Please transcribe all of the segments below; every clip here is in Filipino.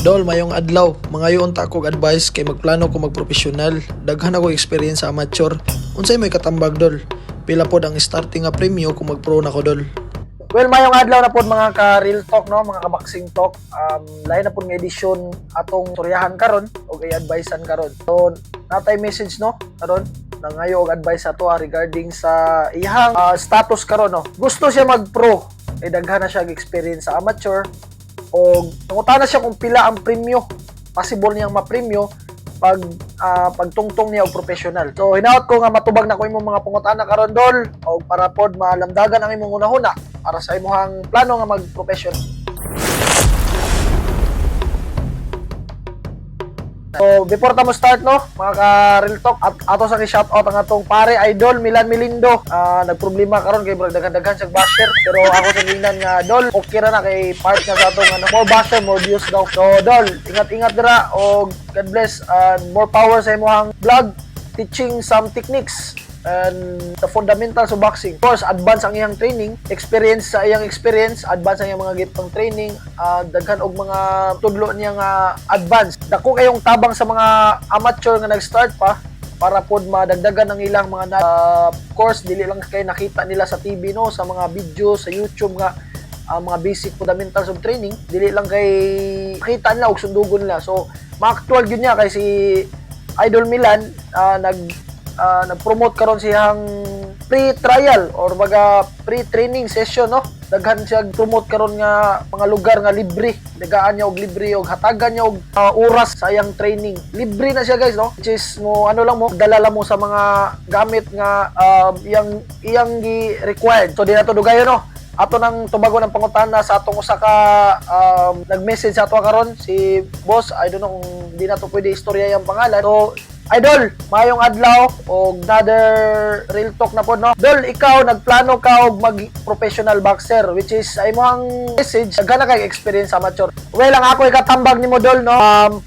Dol, mayong adlaw, mangayon ta kog advice kay magplano ko magprofesyonal. Daghan ako experience sa amateur. Unsay may katambag dol? Pila pod ang starting nga premyo kung magpro na ko dol? Well, mayong adlaw na pod mga ka-real talk, no? Mga ka-boxing talk. Lain na pod nga edisyon atong turyahan karon o i-advisean karon. So, natay message, no? Karon nangayo og advice ato regarding sa iyang status karon, no? Gusto siya mag-pro. Daghan na siya experience sa amateur o nangutana siya kung pila ang premyo. Possible niyang ma-premyo pagtungtong niya og professional. So hinaot ko nga matubag na ko imong mga pangutana karon dol o para pod malamdagan ang imong unahuna para sa imong plano nga mag-professional. So before ta mo start, no, mga ka-real talk, ato sa ki-shoutout ang atong pare idol Milan Melindo. Nagproblema karon kay daghan-daghan siyang basher, pero ako sa tingnan nga dol okay ra na kay part na sa atong more basher, more views daw. So dol, ingat-ingat dira o God bless and more power sa imong vlog teaching some techniques and the fundamentals of boxing. Of course, advance ang iyang training, experience sa iyang experience, advance ang iyang mga gitong training, daghan og mga tudlo niya nga advance. Dako kayong tabang sa mga amateur nga nag-start pa para pod madagdagan ang ilang mga of course, dili lang kay nakita nila sa TV, no, sa mga video sa YouTube nga mga basic fundamentals of training, dili lang kay nakita nila og sundugon nila. So, ma-actual gyud niya kay si Idol Milan nag-promote karon siyang pre-trial or baga pre-training session, no. Daghan siya promote karon nga mga lugar nga libre, dagaan niya og libre og hatagan niya og oras sa iyang training. Libre na siya, guys, no, which is mo ano lang mo dala lang mo sa mga gamit nga iyang gi-required. So di na to dugayon, no. Ato nang tubago ng pangutana sa atong usa ka nag-message sa ato karon si boss. I don't know kung di na to pwede istorya yung pangalan. So Idol, mayong adlaw o another real talk na po, no? Dol, ikaw nagplano ka og mag-professional boxer, which is ay mo ang message gana kay experience sa amateur. Well, ang ako ikatambag nimo dol, no?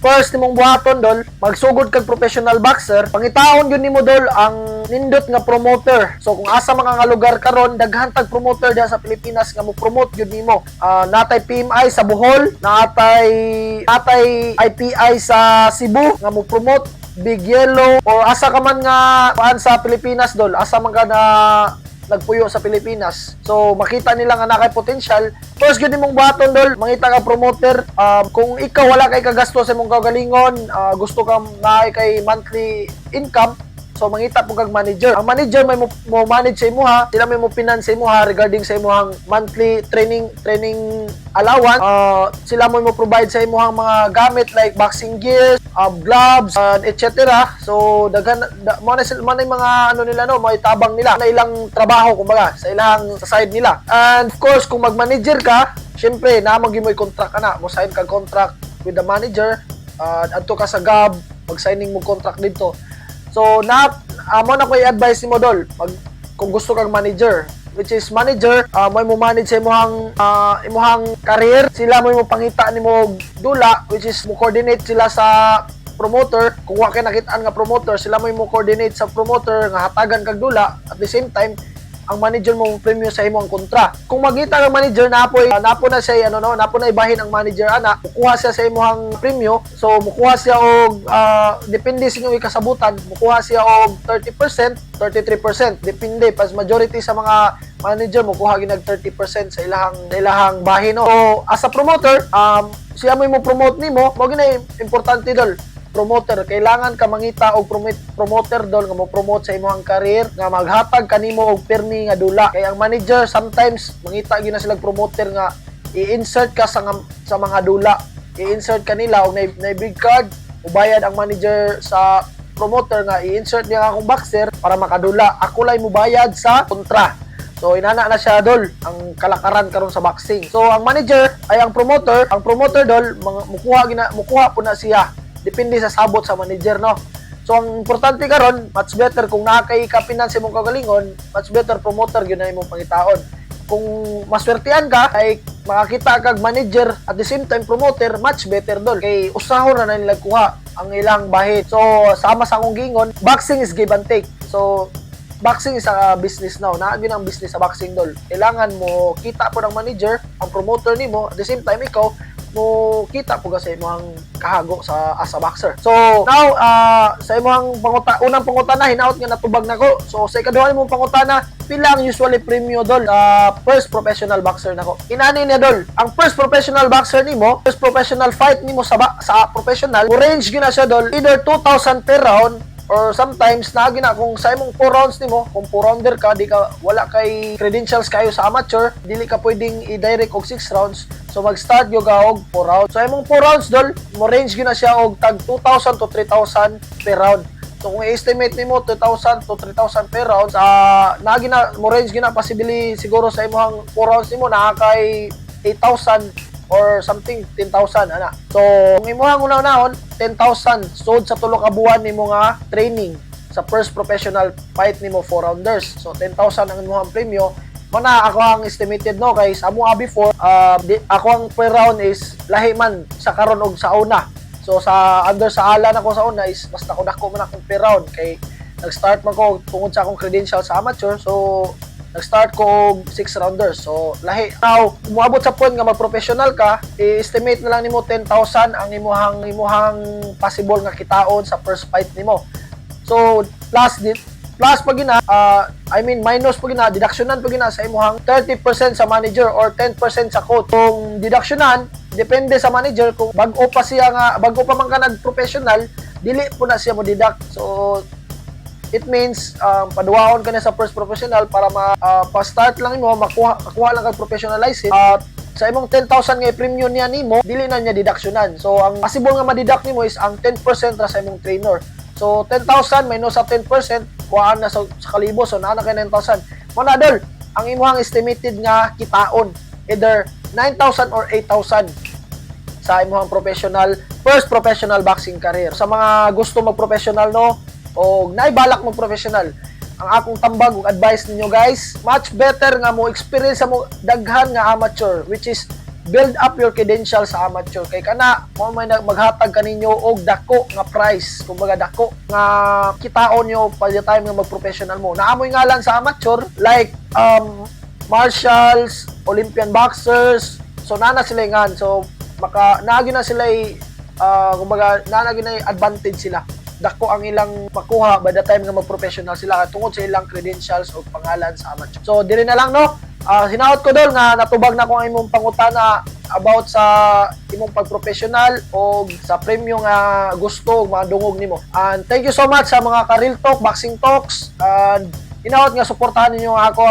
First nimong buhaton dol, magsugod kag professional boxer, pangitaon gyud nimo dol ang nindot nga promoter. So kung asa mga nga lugar karon daghan tag promoter diha sa Pilipinas nga mo promote gyud nimo. Natay PMI sa Bohol, natay IPI sa Cebu nga mo promote, Big Yellow o asa ka man nga paan sa Pilipinas dol, asa man ka na nagpuyo sa Pilipinas. So makita nila nga nakay potential. First gyud nimong buhaton dol, mangita ka promoter. Kung ikaw wala kay kagasto sa imong kagalingon, gusto ka naay kay monthly income, so mangita po kag manager. Ang manager may mo manage sa imuha, sila may mo finance sa imuha regarding sa imuhang monthly training allowance. Sila mo provide sa imuhang mga gamit like boxing gears, gloves, etc. So daghan mo na mga ano nila, no, may tabang nila na ilang trabaho kumbaga sa ilang sa side nila. And of course, kung mag-manager ka, syempre na magimoy contract kana, mo sign ka contract with the manager, adto ka sa GAB, mag-signing mo contract dito. So mo na ko i-advise mo dol, kung gusto kang manager, which is manager, may mo manage sa imuhang career, sila mo pangita nimo dula, which is mo coordinate sila sa promoter. Kung wa kay nakitaan nga promoter, sila mo coordinate sa promoter nga hatagan kag dula. At the same time, ang manager mo premyo sa imong kontra. Kung magita ang manager napo na siya napo na ibahin ang manager ana, mukuha siya sa imong premyo. So mukuha siya og depende sa inyong ikasabutan, mukuha siya og 30%, 33%, depende pas majority sa mga manager mukuha ginag 30% sa ilahang bahin, no. So as a promoter, siya mo promote nimo, mo gina importante dol. Promoter, kailangan ka mangita og promoter dol nga mo promote sa imong career nga maghatag kanimo og permi nga dula. Kay ang manager sometimes mangita gyud na sila promoter nga i-insert ka sa mga dula, i-insert kanila og na big card, ubayad ang manager sa promoter nga i-insert niya akong boxer para makadula, ako lay mo bayad sa kontra. So inana na siya dol ang kalakaran karon sa boxing. So ang manager ay ang promoter dol mukuha po na siya, depende sa sabot sa manager, no. So ang importante karon, much better kung nakay ka-finance imong kagalingon, much better promoter gyud na imong pangitaon. Kung maswertean ka ay makakita kag manager at the same time promoter, much better dol kay usahon na nila kuha ang ilang bahid. So sama sa akong gingon, boxing is give and take. So boxing is a business now. Naagin ang business sa boxing dol. Kailangan mo kita po ng manager, ang promoter nimo, at the same time ikaw mo kita po sa imong kahago sa as a boxer. So now sa imong unang pangutana hinaot nga natubag nako. So sa ikaduha nimong pangutana, pila ang usually premium dol first professional boxer nako? Inani niya dol, ang first professional boxer nimo, first professional fight nimo sa professional, mo range gina siya dol either 2,000 per round or sometimes naagi na kung sa imong 4 rounds nimo, kung 4 rounder ka, di ka wala kay credentials kayo sa amateur, dili ka pwedeng i-direct og 6 rounds. So mag-start yo ka og 4 rounds. So imong 4 rounds dol, mo range gina siya og tag 2,000 to 3,000 per round. So kung i-estimate nimo 2,000 to 3,000 per round, naagi na mo range gina possibly siguro sa imong 4 rounds nimo naa kay 8,000 or something 10,000 ana. So kung imuhang una-unahon 10,000 sud sa tulo ka buwan nimo nga training sa first professional fight nimo 4 rounders. So 10,000 ang imuhang premyo. Mana ako ang estimated no kay sa amo before ako ang per round is lahi man sa karon og sa una. So sa under sa ala nako sa una is basta ko dako man akong per round kay nag-start man ko tungod sa akong credential sa amateur. So nag-start ko og 6 rounders. So lahi. Now, umuabot sa point nga mag-professional ka, i-estimate na lang nimo 10,000 ang imuhang possible nga kitaon sa first fight nimo. So plus pag gina, minus pag gina, deductionan pag gina sa imuhang 30% sa manager or 10% sa coach. Kung deductionan, depende sa manager kung bago pa man ka nag-professional, dili po na siya mo deduct. So it means paduwaon ka na sa first professional para pa-start lang mo makuha lang kag professional license. Sa imong 10,000 nga premium niya nimo, dili na niya deductionan. So ang possible nga ma-deduct nimo is ang 10% ra sa imong trainer. So 10,000 minus sa 10%, kuhaan na sa kalibo, so naa na kay 9,000. Mo na dol, ang imong estimated nga kitaon either 9,000 or 8,000 sa imong first professional boxing career. Sa mga gusto mag-professional no, o naibalak mo professional, ang akong tambag ug advice ninyo guys, much better nga mo experience mo daghan nga amateur, which is build up your credentials sa amateur kay kana mo may maghatag kaninyo og dako nga price, kumbaga dako nga kitaon nyo pa the time nga mag-professional mo. Naamoy nga lang sa amateur like martials, Olympian boxers, so nana sila nga, so maka naagi na sila kumbaga nanagi na advantage sila, dako ang ilang makuha by the time nga mag-professional sila tungod sa ilang credentials o pangalan sa amateur. So diri na lang no, hinaot ko dol nga natubag na ko ang imong pangutana about sa imong pag-professional o sa premyo nga gusto mga dungog nimo. And thank you so much sa mga ka-real talk, boxing talks, and hinaot nga suportahan ninyo ako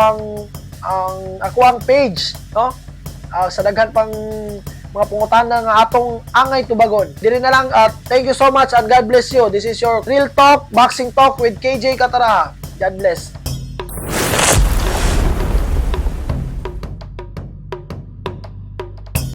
ang page no, sa daghan pang mga pangutana nga atong angay tubagon. Dili na lang, thank you so much and God bless you. This is your Real Talk, Boxing Talk with KJ Cataraha. God bless.